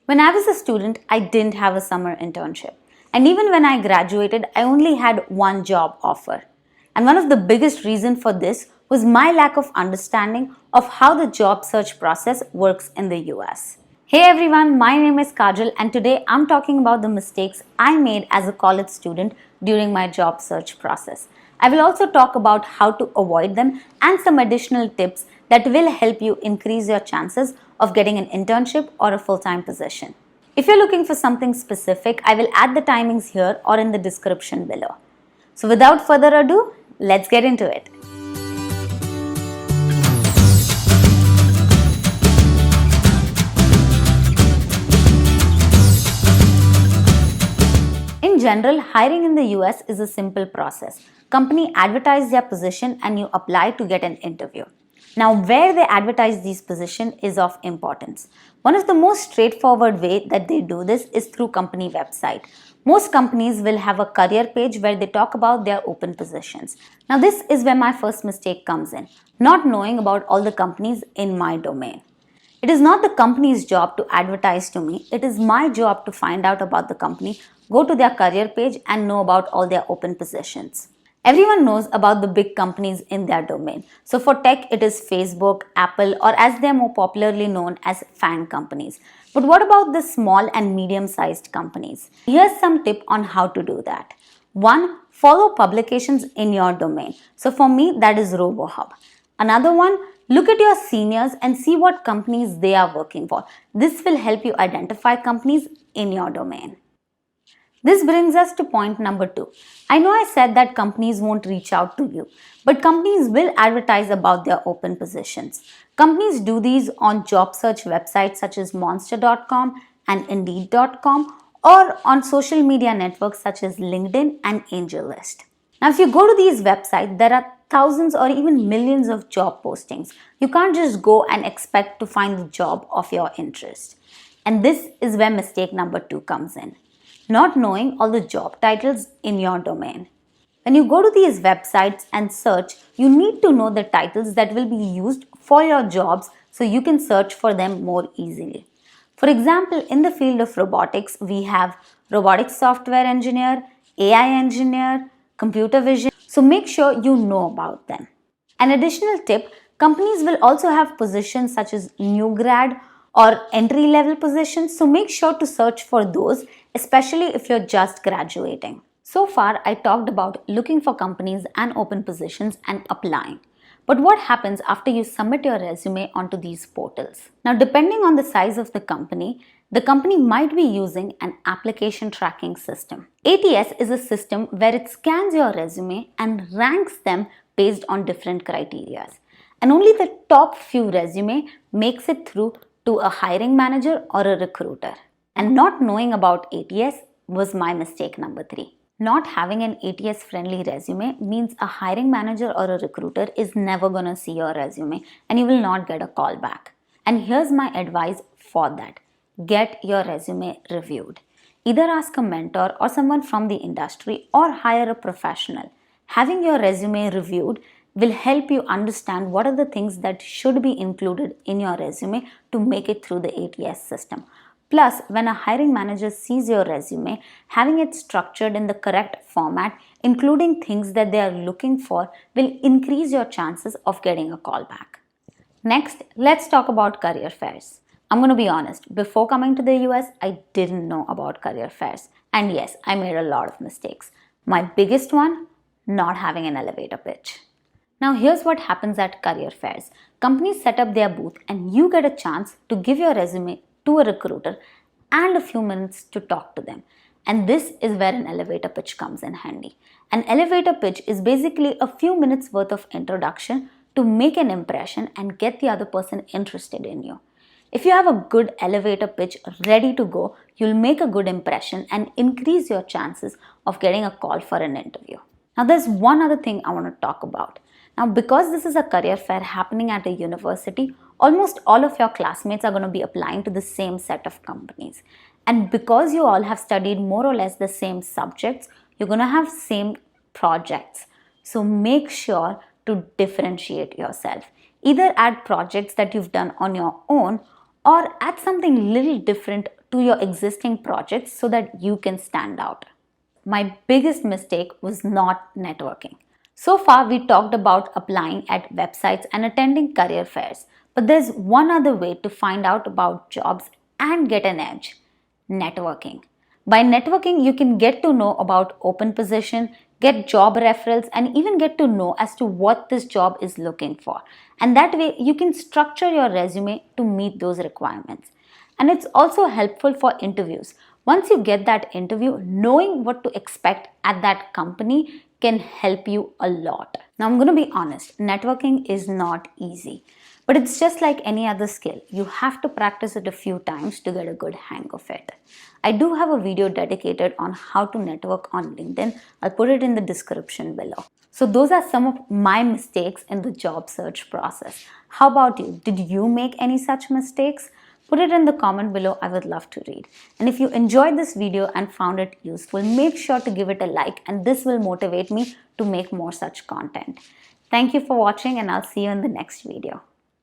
When I was a student, I didn't have a summer internship. And even when I graduated, I only had one job offer. And one of the biggest reasons for this was my lack of understanding of how the job search process works in the US. Hey everyone, my name is Kajal and today I'm talking about the mistakes I made as a college student during my job search process. I will also talk about how to avoid them and some additional tips that will help you increase your chances of getting an internship or a full-time position. If you're looking for something specific, I will add the timings here or in the description below. So without further ado, let's get into it. In general, hiring in the US is a simple process. Company advertise their position and you apply to get an interview. Now, where they advertise these positions is of importance. One of the most straightforward way that they do this is through company website. Most companies will have a career page where they talk about their open positions. Now, this is where my first mistake comes in, not knowing about all the companies in my domain. It is not the company's job to advertise to me. It is my job to find out about the company, go to their career page and know about all their open positions. Everyone knows about the big companies in their domain. So for tech, it is Facebook, Apple, or as they are more popularly known as FAANG companies. But what about the small and medium-sized companies? Here's some tip on how to do that. 1. Follow publications in your domain. So for me, that is RoboHub. Another one, look at your seniors and see what companies they are working for. This will help you identify companies in your domain. This brings us to point number 2. I know I said that companies won't reach out to you, but companies will advertise about their open positions. Companies do these on job search websites such as monster.com and indeed.com or on social media networks such as LinkedIn and AngelList. Now, if you go to these websites, there are thousands or even millions of job postings. You can't just go and expect to find the job of your interest. And this is where mistake number 2 comes in. Not knowing all the job titles in your domain. When you go to these websites and search, you need to know the titles that will be used for your jobs so you can search for them more easily. For example, in the field of robotics, we have robotic software engineer, AI engineer, computer vision. So make sure you know about them. An additional tip, companies will also have positions such as new grad or entry level positions. So make sure to search for those, especially if you're just graduating. So far, I talked about looking for companies and open positions and applying. But what happens after you submit your resume onto these portals? Now, depending on the size of the company might be using an application tracking system. ATS is a system where it scans your resume and ranks them based on different criteria. And only the top few resume makes it through to a hiring manager or a recruiter. And not knowing about ATS was my mistake number 3. Not having an ATS friendly resume means a hiring manager or a recruiter is never gonna see your resume and you will not get a call back. And here's my advice for that. Get your resume reviewed. Either ask a mentor or someone from the industry or hire a professional. Having your resume reviewed will help you understand what are the things that should be included in your resume to make it through the ATS system. Plus, when a hiring manager sees your resume, having it structured in the correct format, including things that they are looking for, will increase your chances of getting a call back. Next, let's talk about career fairs. I'm going to be honest, before coming to the US, I didn't know about career fairs. And yes, I made a lot of mistakes. My biggest one, not having an elevator pitch. Now here's what happens at career fairs. Companies set up their booth and you get a chance to give your resume to a recruiter and a few minutes to talk to them. And this is where an elevator pitch comes in handy. An elevator pitch is basically a few minutes worth of introduction to make an impression and get the other person interested in you. If you have a good elevator pitch ready to go, you'll make a good impression and increase your chances of getting a call for an interview. Now there's one other thing I want to talk about. Now, because this is a career fair happening at a university, almost all of your classmates are going to be applying to the same set of companies. And because you all have studied more or less the same subjects, you're going to have same projects. So make sure to differentiate yourself. Either add projects that you've done on your own or add something little different to your existing projects so that you can stand out. My biggest mistake was not networking. So far, we talked about applying at websites and attending career fairs, but there's one other way to find out about jobs and get an edge: networking. By networking, you can get to know about open position, get job referrals, and even get to know as to what this job is looking for. And that way, you can structure your resume to meet those requirements. And it's also helpful for interviews. Once you get that interview, knowing what to expect at that company can help you a lot. Now, I'm going to be honest, networking is not easy, but it's just like any other skill. You have to practice it a few times to get a good hang of it. I do have a video dedicated on how to network on LinkedIn. I'll put it in the description below. So those are some of my mistakes in the job search process. How about you? Did you make any such mistakes? Put it in the comment below, I would love to read. And if you enjoyed this video and found it useful, make sure to give it a like, and this will motivate me to make more such content. Thank you for watching, and I'll see you in the next video.